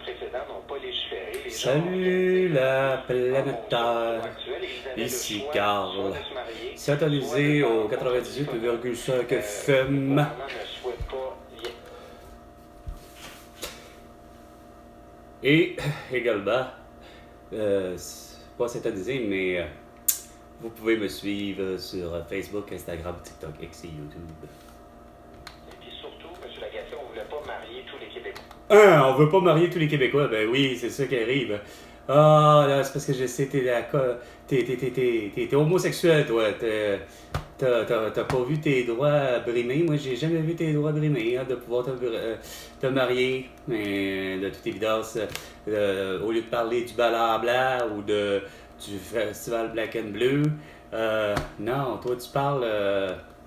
précédents n'ont pas légiféré. Les Salut la planète Terre, ici Carl, syntonisé au 98,5 FM. Et également, pas syntonisé, mais vous pouvez me suivre sur Facebook, Instagram, TikTok, X et YouTube. Et puis surtout, M. Lagacé, on ne voulait pas marier tous les Québécois. On veut pas marier tous les Québécois, ben oui, c'est ça qui arrive. Ah, là, c'est parce que je sais, t'es homosexuel, toi. T'as pas vu tes droits brimés. Moi, j'ai jamais vu tes droits brimés, hein, de pouvoir te marier. Mais de toute évidence, au lieu de parler du bal en blanc ou du festival Black and Blue, non, toi, tu parles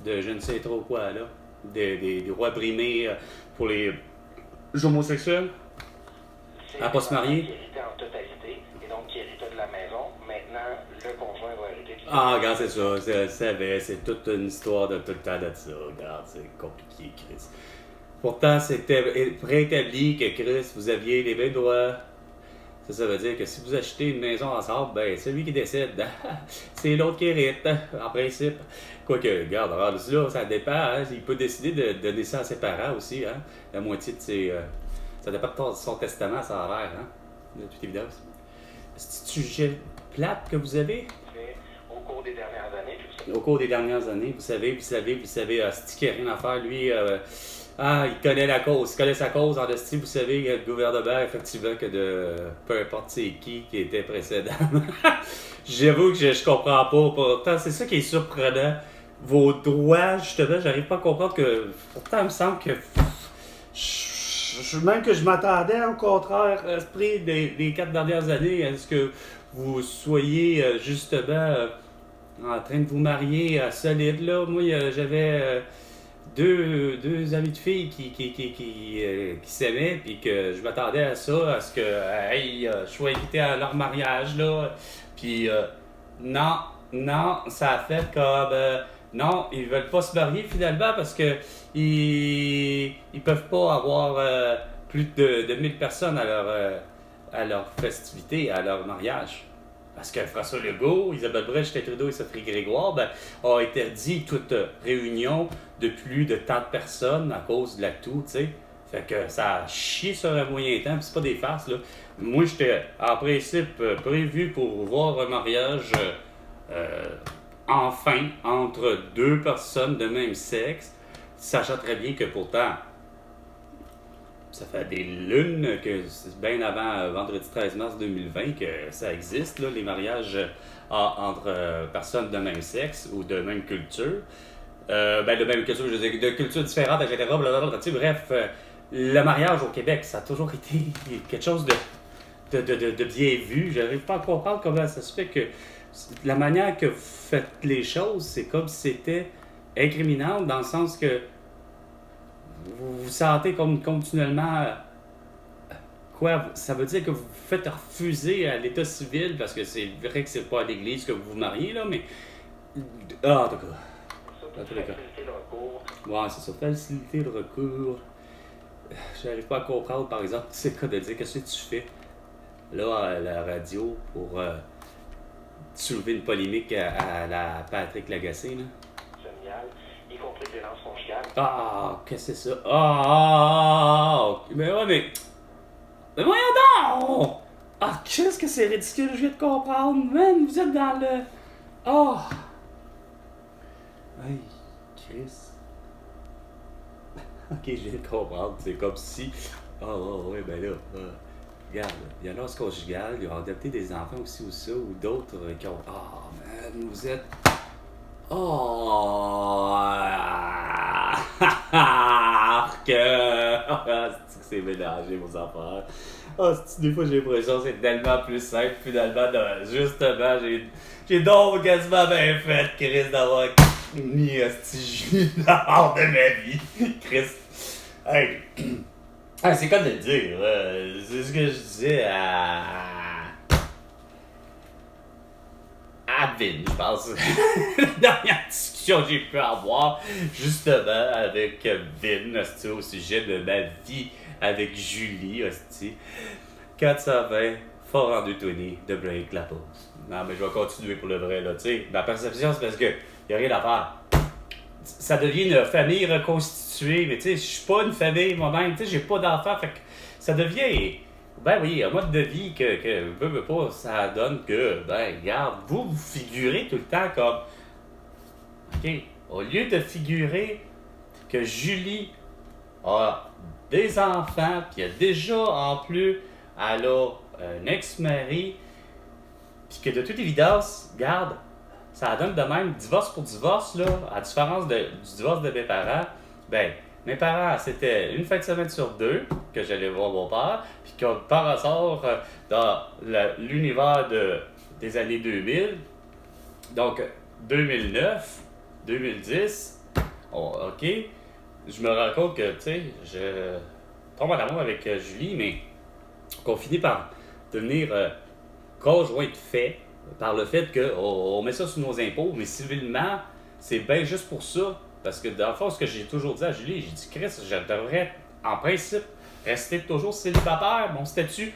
de je ne sais trop quoi, là. Des droits brimés pour les homosexuels à pas se marier. Qui héritait en totalité, et donc qui héritait de la maison. Maintenant, le conjoint va hériter de Ah, regarde, c'est ça. C'est toute une histoire de tout le temps de ça. Regarde, c'est compliqué, Chris. Pourtant, c'était préétabli que Chris, vous aviez les mêmes droits. Ça veut dire que si vous achetez une maison ensemble, ben, celui qui décide, c'est l'autre qui hérite, en principe. Quoique, regarde, là, ça dépend. Hein, il peut décider de donner ça à ses parents aussi. Hein, la moitié de ses. Ça dépend de son testament, ça a l'air, hein, de toute évidence. C'est un sujet plate que vous avez? Au cours des dernières années, Au cours des dernières années, vous savez, c'est qui n'a rien à faire, lui, il connaît la cause, il connaît sa cause en esti, vous savez, le gouvernement, effectivement, que de peu importe c'est qui était précédent. J'avoue que je comprends pas, pourtant, c'est ça qui est surprenant. Vos droits, justement, j'arrive pas à comprendre que, pourtant, il me semble que, même que je m'attendais, au contraire, esprit des 4 dernières années, à ce que vous soyez, justement, en train de vous marier solide, là. Moi, j'avais deux amis de filles qui s'aimaient, puis que je m'attendais à ça, à ce que je sois invité à leur mariage, là. Puis, non, ça a fait comme... non, ils veulent pas se marier, finalement, parce que ils peuvent pas avoir plus de 1000 personnes à leur festivité, à leur mariage. Parce que François Legault, Isabelle Brèche, Justin Trudeau et Sophie Grégoire ont interdit toute réunion de plus de tant de personnes à cause de la toux, tu sais. Fait que ça a chié sur un moyen temps, puis c'est pas des farces, là. Moi, j'étais en principe prévu pour voir un mariage enfin entre deux personnes de même sexe, sachant très bien que pourtant, ça fait des lunes que c'est bien avant vendredi 13 mars 2020 que ça existe, là, les mariages entre personnes de même sexe ou de même culture. De même culture, je veux dire, de cultures différentes, etc. Blablabla. Bref, le mariage au Québec, ça a toujours été quelque chose de bien vu. J'arrive pas à comprendre comment ça se fait que la manière que vous faites les choses, c'est comme si c'était incriminant dans le sens que vous vous sentez comme continuellement... Quoi? Ça veut dire que vous vous faites refuser à l'état civil, parce que c'est vrai que c'est pas à l'église que vous vous mariez, là, mais... Ah, en tout cas. Dans tous les cas. Ouais, c'est ça, faciliter le recours. J'arrive pas à comprendre, par exemple, c'est quoi de dire, qu'est-ce que tu fais là à la radio pour soulever une polémique à la Patrick Lagacé, là? Génial. Y compris des violences conjugales. Ah, qu'est-ce que c'est ça? Mais ouais, mais voyons donc! Ah, qu'est-ce que c'est ridicule, je viens de comprendre, man, vous êtes dans le... Oh! Hey, Chris. Ok, je viens de comprendre, c'est comme si... Ouais, ben là, regarde, il y a l'os conjugal, ils ont adopté des enfants aussi ou ça, ou d'autres qui ont... Man, vous êtes... C'est mélangé, vos affaires. Des fois, j'ai l'impression que c'est tellement plus simple, finalement, justement, j'ai donc quasiment bien fait, Chris, d'avoir mis Julie hors de ma vie. Chris. Hey. C'est comme de le dire, c'est ce que je disais à Vin, je pense. La dernière discussion que j'ai pu avoir, justement, avec Vin, au sujet de ma vie avec Julie, hostie. 420, Fort en 220 de Break la pause. Non, mais je vais continuer pour le vrai, là, tu sais. Ma perception, c'est parce que y a rien à faire. Ça devient une famille reconstituée, mais tu sais, je suis pas une famille moi-même, tu sais, j'ai pas d'enfants, fait que ça devient, ben oui, un mode de vie que veut pas, ça donne que, ben, regarde, vous figurez tout le temps comme, ok, au lieu de figurer que Julie a des enfants, puis a déjà, en plus, elle a un ex-mari, puis que de toute évidence, regarde, ça donne de même, divorce pour divorce, là, à différence du divorce de mes parents, ben, mes parents, c'était une fin de semaine sur 2 que j'allais voir mon père, puis que par hasard, dans l'univers des années 2000, donc 2009, 2010, ok, je me rends compte que, tu sais, je tombe en amour avec Julie, mais qu'on finit par devenir conjoint de fait, par le fait qu'on met ça sur nos impôts, mais civilement, c'est bien juste pour ça. Parce que dans le fond, ce que j'ai toujours dit à Julie, j'ai dit, Chris, je devrais, en principe, rester toujours célibataire, mon statut,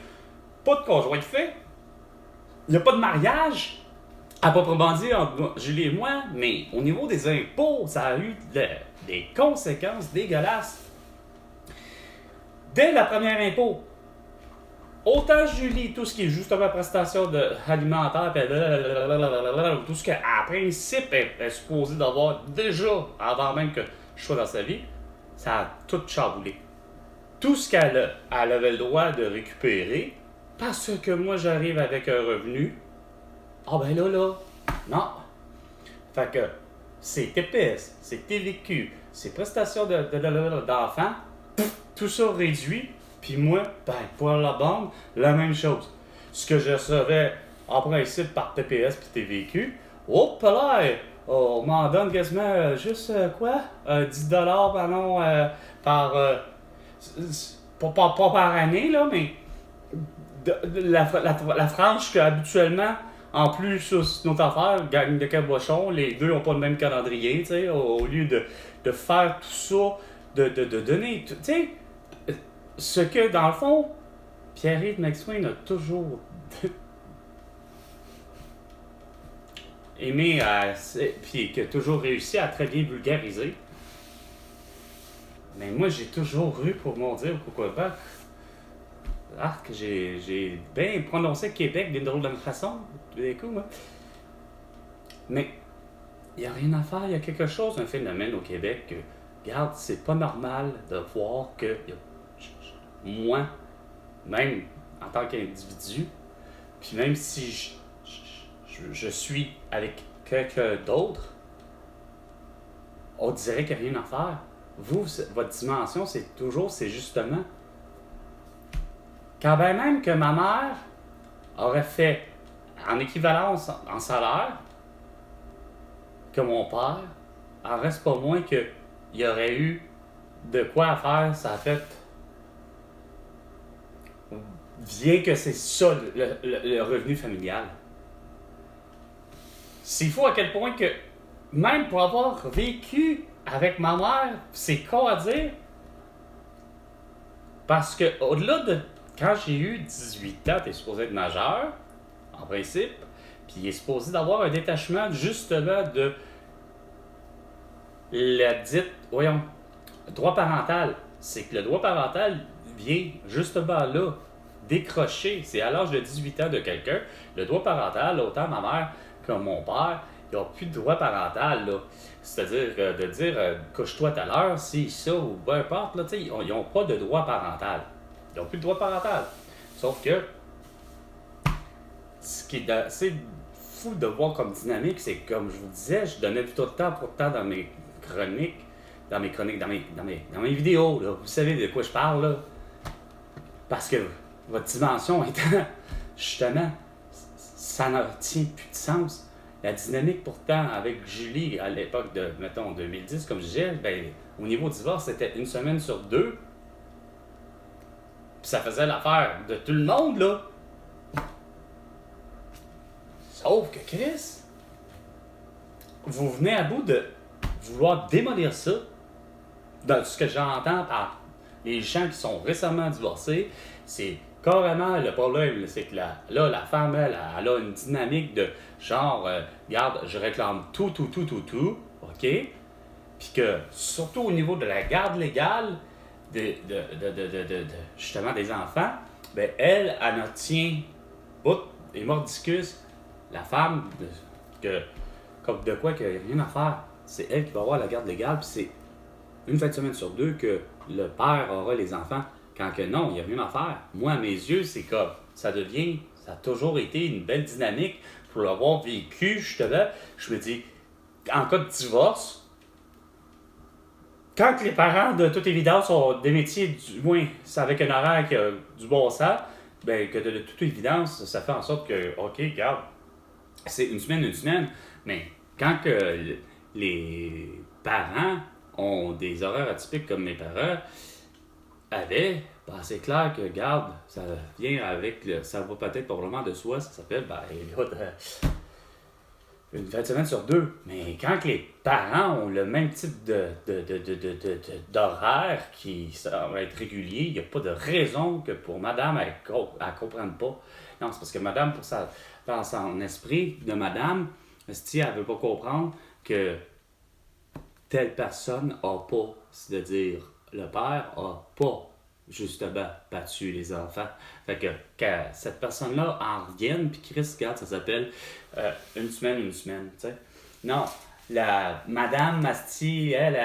pas de conjoint de fait. Il n'y a pas de mariage, à proprement dit, entre Julie et moi, mais au niveau des impôts, ça a eu des conséquences dégueulasses. Dès la première impôt, autant Julie, tout ce qui est justement prestation alimentaire, tout ce qu'à principe est supposé d'avoir déjà, avant même que je sois dans sa vie, ça a tout chamboulé. Tout ce qu'elle avait le droit de récupérer, parce que moi j'arrive avec un revenu, ah ben là, non. Fait que c'est TPS, c'est TVQ, c'est prestations d'enfants, tout ça réduit. Puis moi, ben, pour la bande, la même chose. Ce que je recevais en principe par TPS puis TVQ, hop là, on m'en donne quasiment juste quoi? 10$ pardon, pas par année, là, mais la frange qu'habituellement, en plus sur notre affaire, gang de cabochon, les deux n'ont pas le même calendrier, tu sais, au lieu de faire tout ça, de donner, tu sais. Ce que, dans le fond, Pierre-Yves McSwain a toujours aimé, puis qui a toujours réussi à très bien vulgariser. Mais moi, j'ai toujours eu pour mon dire pourquoi pas. Que j'ai bien prononcé Québec d'une drôle de façon, tout d'un coup, moi. Mais il n'y a rien à faire, il y a quelque chose, un phénomène au Québec que, regarde, c'est pas normal de voir que moi, même en tant qu'individu, puis même si je suis avec quelqu'un d'autre, on dirait qu'il n'y a rien à faire. Vous, votre dimension, c'est justement, quand bien même que ma mère aurait fait en équivalence en salaire que mon père, en reste pas moins qu'il y aurait eu de quoi faire, ça a fait. Bien que c'est ça le revenu familial. C'est fou à quel point que, même pour avoir vécu avec ma mère, c'est con à dire, parce que au-delà de quand j'ai eu 18 ans, t'es supposé être majeur, en principe, puis il est supposé d'avoir un détachement justement de la dite, droit parental. C'est que le droit parental vient justement là, décrocher. C'est à l'âge de 18 ans de quelqu'un. Le droit parental, autant ma mère que mon père, ils n'ont plus de droit parental, là. C'est-à-dire de dire couche-toi tout à l'heure, si ça ou peu importe, là, ils n'ont pas de droit parental. Ils n'ont plus de droit parental. Sauf que ce qui est assez fou de voir comme dynamique, c'est que, comme je vous disais, je donnais plutôt de temps pour temps dans mes chroniques, dans mes vidéos, là. Vous savez de quoi je parle, là. Parce que votre dimension étant, justement, ça ne tient plus de sens. La dynamique, pourtant, avec Julie, à l'époque de, mettons, 2010, comme je disais, ben, au niveau du divorce, c'était une semaine sur 2. Puis ça faisait l'affaire de tout le monde, là. Sauf que Chris, vous venez à bout de vouloir démolir ça, dans ce que j'entends par les gens qui sont récemment divorcés, c'est carrément le problème, c'est que la femme, elle a une dynamique de genre, regarde, je réclame tout, OK? Puis que, surtout au niveau de la garde légale, justement des enfants, ben elle en tient bout et mordicus la femme, comme de quoi qu'il n'y a rien à faire. C'est elle qui va avoir la garde légale, puis c'est une fin de semaine sur deux que le père aura les enfants. Quand que non, il n'y a rien à faire. Moi, à mes yeux, c'est comme, ça a toujours été une belle dynamique pour l'avoir vécu, justement. Je me dis, en cas de divorce, quand les parents, de toute évidence, ont des métiers, du moins, c'est avec un horaire qui a du bon sens, ben, que de toute évidence, ça fait en sorte que, OK, regarde, c'est une semaine, mais quand que les parents ont des horaires atypiques comme mes parents avaient, ben c'est clair que, regarde, ça vient avec, ça va peut-être probablement de soi, ça s'appelle, ben, écoute, une fin de semaine sur deux. Mais quand que les parents ont le même type d'horaire qui va être régulier, il n'y a pas de raison que pour madame, elle ne comprenne pas. Non, c'est parce que madame, dans son esprit de madame, elle ne veut pas comprendre que telle personne n'a pas, c'est-à-dire le père n'a pas justement battu les enfants. Fait que cette personne-là en revienne, puis Chris, regarde, ça s'appelle une semaine, tu sais. Non, la Madame Masti, elle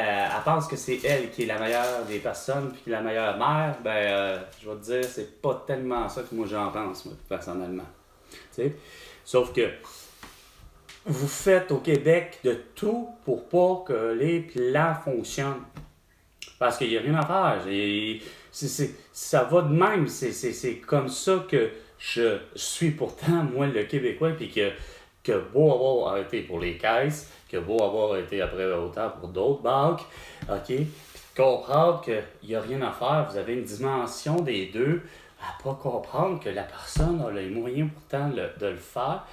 pense que c'est elle qui est la meilleure des personnes, puis qui est la meilleure mère. Ben, je vais te dire, c'est pas tellement ça que moi j'en pense, moi, personnellement. Tu sais? Sauf que vous faites au Québec de tout pour pas que les plans fonctionnent. Parce qu'il n'y a rien à faire. Ça va de même. C'est comme ça que je suis pourtant, moi, le Québécois, puis que beau avoir arrêté pour les caisses, que beau avoir été après autant pour d'autres banques, OK? Puis de comprendre qu'il n'y a rien à faire. Vous avez une dimension des deux à pas comprendre que la personne a les moyens pourtant de le faire.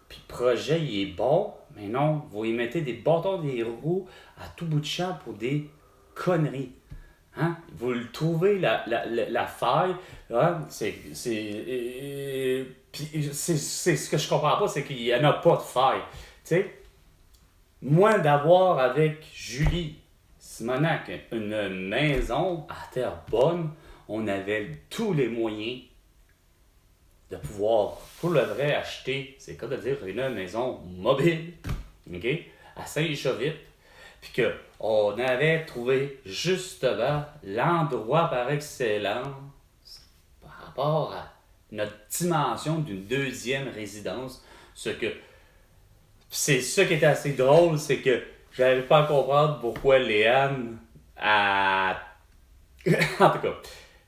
Puis le projet, il est bon, mais non, vous y mettez des bâtons des roues à tout bout de champ pour des conneries. Hein? Vous le trouvez, la faille. Hein? Puis c'est ce que je comprends pas, c'est qu'il n'y en a pas de faille. Tu sais, moi, d'avoir avec Julie Simonac une maison à Terrebonne, on avait tous les moyens de pouvoir, pour le vrai, acheter, c'est quoi de dire, une maison mobile, OK, à Saint-Jovite, puis qu'on avait trouvé justement l'endroit par excellence par rapport à notre dimension d'une deuxième résidence. C'est ça qui était assez drôle, c'est que j'arrive pas à comprendre pourquoi Léane a... En tout cas,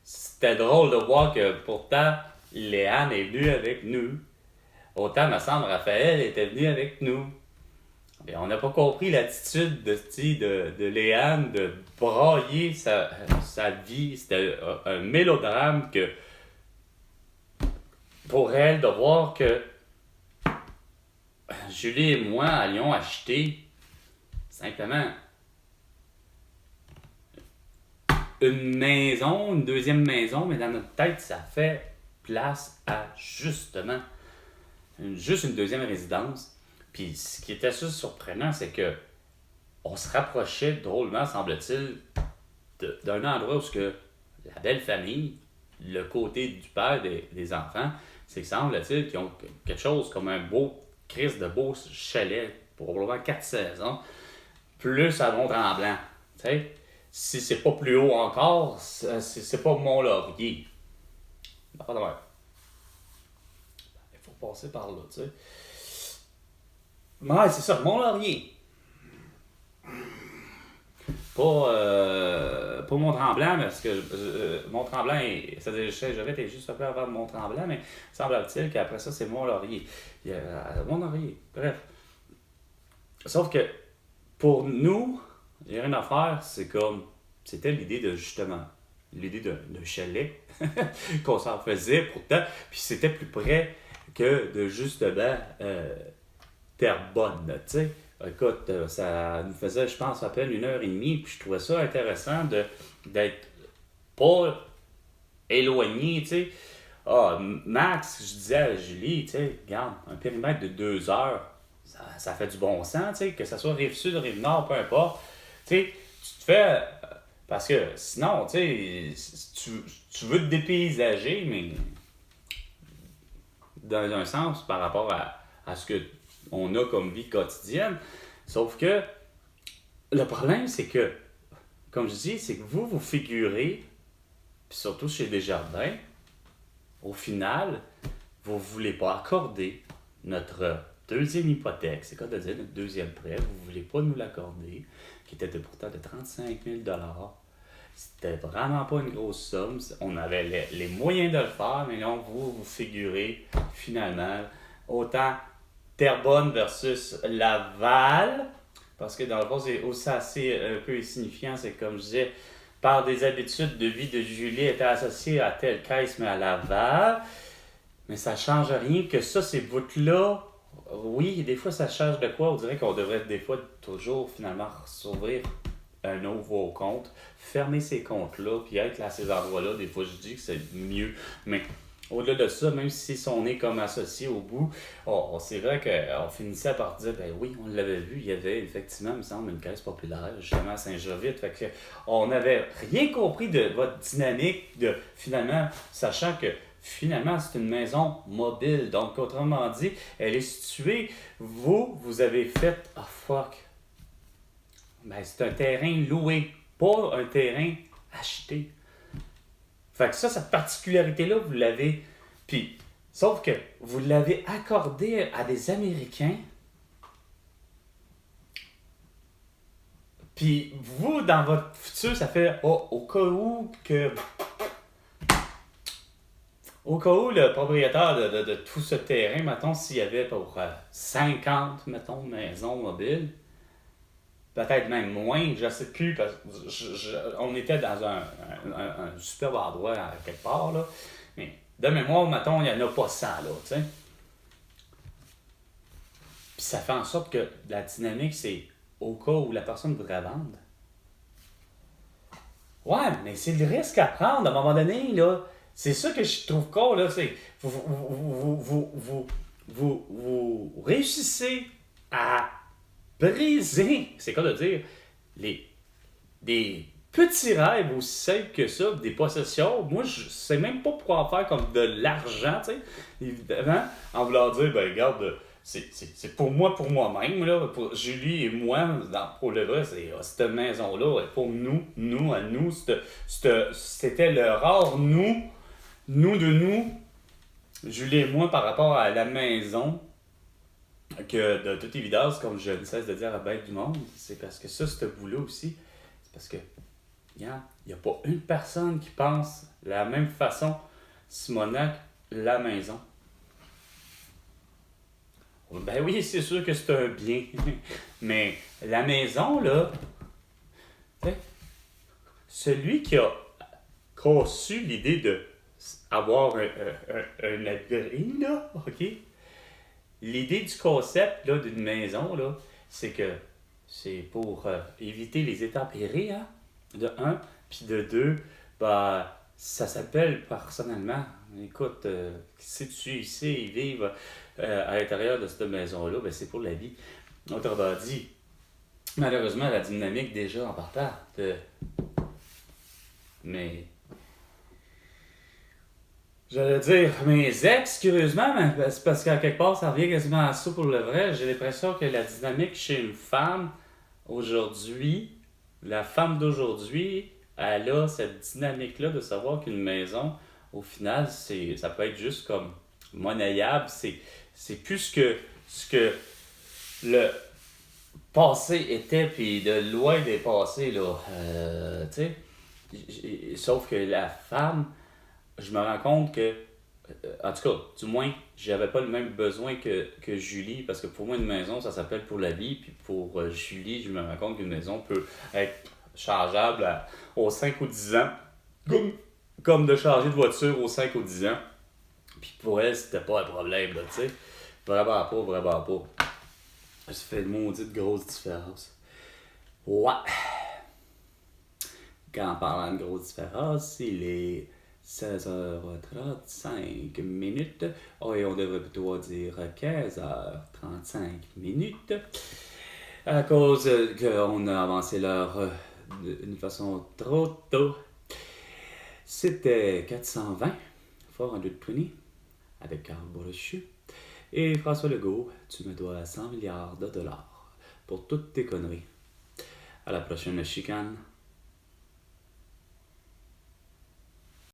c'était drôle de voir que pourtant Léane est venue avec nous. Autant, me semble, Raphaël était venu avec nous. Et on n'a pas compris l'attitude de Léane de brailler sa vie. C'était un mélodrame que pour elle de voir que Julie et moi allions acheter simplement une maison, une deuxième maison, mais dans notre tête, ça fait place à justement juste une deuxième résidence. Puis ce qui était assez surprenant, c'est que on se rapprochait drôlement, semble-t-il, d'un endroit où que la belle famille, le côté du père des enfants, c'est que semble-t-il qu'ils ont quelque chose comme un beau crise de beau chalet, probablement 4 saisons, plus à Mont-Tremblant. Tu sais, si c'est pas plus haut encore, c'est pas Mont-Laurier. Pas de même. Il faut passer par là, tu sais. Ouais, c'est ça, Mont-Laurier. Pas Mont-Tremblant, parce que Mont-Tremblant, c'est-à-dire Saint-Jovite est juste un peu avant Mont-Tremblant, mais semble-t-il qu'après ça, c'est Mont-Laurier. Mont-Laurier, bref. Sauf que, pour nous, il n'y a rien à faire, c'était l'idée de, justement, l'idée d'un chalet, qu'on s'en faisait pourtant, puis c'était plus près que de, justement, Terrebonne, tu sais. Écoute, ça nous faisait, je pense, à peine 1h30, puis je trouvais ça intéressant d'être pas éloigné, tu sais. Ah, Max, je disais à Julie, tu sais, regarde, un périmètre de 2 heures, ça fait du bon sens, tu sais, que ça soit Rive-Sud, Rive-Nord, peu importe. Tu sais, tu te fais... Parce que sinon, tu sais, tu veux te dépaysager, mais dans un sens, par rapport à ce qu'on a comme vie quotidienne. Sauf que le problème, c'est que, comme je dis, c'est que vous figurez, puis surtout chez Desjardins, au final, vous ne voulez pas accorder notre deuxième hypothèque, c'est quoi de dire notre deuxième prêt, vous ne voulez pas nous l'accorder, qui était pourtant de 35 000 $. C'était vraiment pas une grosse somme. On avait les moyens de le faire, mais là, vous figurez finalement autant Terrebonne versus Laval, parce que dans le fond, c'est aussi assez un peu insignifiant. C'est comme je disais, par des habitudes de vie de Julie, était associée à telle caisse, mais à Laval. Mais ça change rien que ça, ces bouts-là. Oui, des fois, ça change de quoi? On dirait qu'on devrait des fois toujours finalement s'ouvrir un nouveau compte, fermer ces comptes-là, puis être à ces endroits-là. Des fois, je dis que c'est mieux. Mais au-delà de ça, même si on est comme associé au bout, c'est vrai qu'on finissait par dire, ben oui, on l'avait vu, il y avait effectivement, il me semble, une caisse populaire, justement à Saint-Jovite. Fait que on n'avait rien compris de votre dynamique, de finalement, sachant que finalement, c'est une maison mobile. Donc, autrement dit, elle est située, vous avez fait, ah fuck, ben, c'est un terrain loué, pas un terrain acheté. Fait que ça, cette particularité-là, vous l'avez. Puis, sauf que vous l'avez accordé à des Américains. Puis, vous, dans votre futur, ça fait au cas où que. Au cas où le propriétaire de tout ce terrain, mettons, s'il y avait pour 50, mettons, maisons mobiles, peut-être même moins, je ne sais plus, parce que on était dans un superbe endroit quelque part, là. Mais de mémoire, mettons, il n'y en a pas 100, là, tu sais. Puis ça fait en sorte que la dynamique, c'est au cas où la personne voudrait vendre. Ouais, mais c'est le risque à prendre à un moment donné, là. C'est ça que je trouve cool, là. C'est vous réussissez à briser, c'est quoi de dire, des petits rêves aussi simples que ça, des possessions. Moi, je sais même pas pourquoi en faire comme de l'argent, tu sais. Évidemment, en voulant dire, ben regarde, c'est pour moi, pour moi-même, là, pour Julie et moi, pour le vrai, c'est cette maison-là, pour nous, à nous, c'était le rare nous, Julie et moi, par rapport à la maison, que de toute évidence, comme je ne cesse de dire à Bête du Monde, c'est parce que ça, ce bout-là aussi, c'est parce que il n'y a pas une personne qui pense de la même façon, Simonac, la maison. Ben oui, c'est sûr que c'est un bien, mais la maison, là, celui qui a conçu l'idée de avoir un abri, là, ok? L'idée du concept là, d'une maison, là, c'est que c'est pour éviter les intempéries, hein, de un, puis de deux, bah, ça s'appelle personnellement, écoute, si tu sais vivre à l'intérieur de cette maison-là, ben, c'est pour la vie. Autrement dit, malheureusement, la dynamique déjà en partant, mais j'allais dire mes ex, curieusement, mais c'est parce qu'à quelque part, ça revient quasiment à ça pour le vrai. J'ai l'impression que la dynamique chez une femme, aujourd'hui, la femme d'aujourd'hui, elle a cette dynamique-là de savoir qu'une maison, au final, ça peut être juste comme monnayable. C'est plus ce que le passé était, puis de loin des passés, là. Tu sais, sauf que la femme, je me rends compte que, en tout cas, du moins, j'avais pas le même besoin que Julie, parce que pour moi, une maison, ça s'appelle pour la vie, puis pour Julie, je me rends compte qu'une maison peut être changeable aux 5 ou 10 ans, comme de changer de voiture aux 5 ou 10 ans. Puis pour elle, c'était pas un problème, là, tu sais. Vraiment pas, vraiment pas. Ça fait une maudite grosse différence. Ouais. Quand on parle de grosse différence, il est 16h35 minutes. Oh, et on devrait plutôt dire 15h35 minutes. À cause qu'on a avancé l'heure d'une façon trop tôt. C'était 420, 420, avec Carl Brochu. Et François Legault, tu me dois 100 milliards de dollars pour toutes tes conneries. À la prochaine chicane.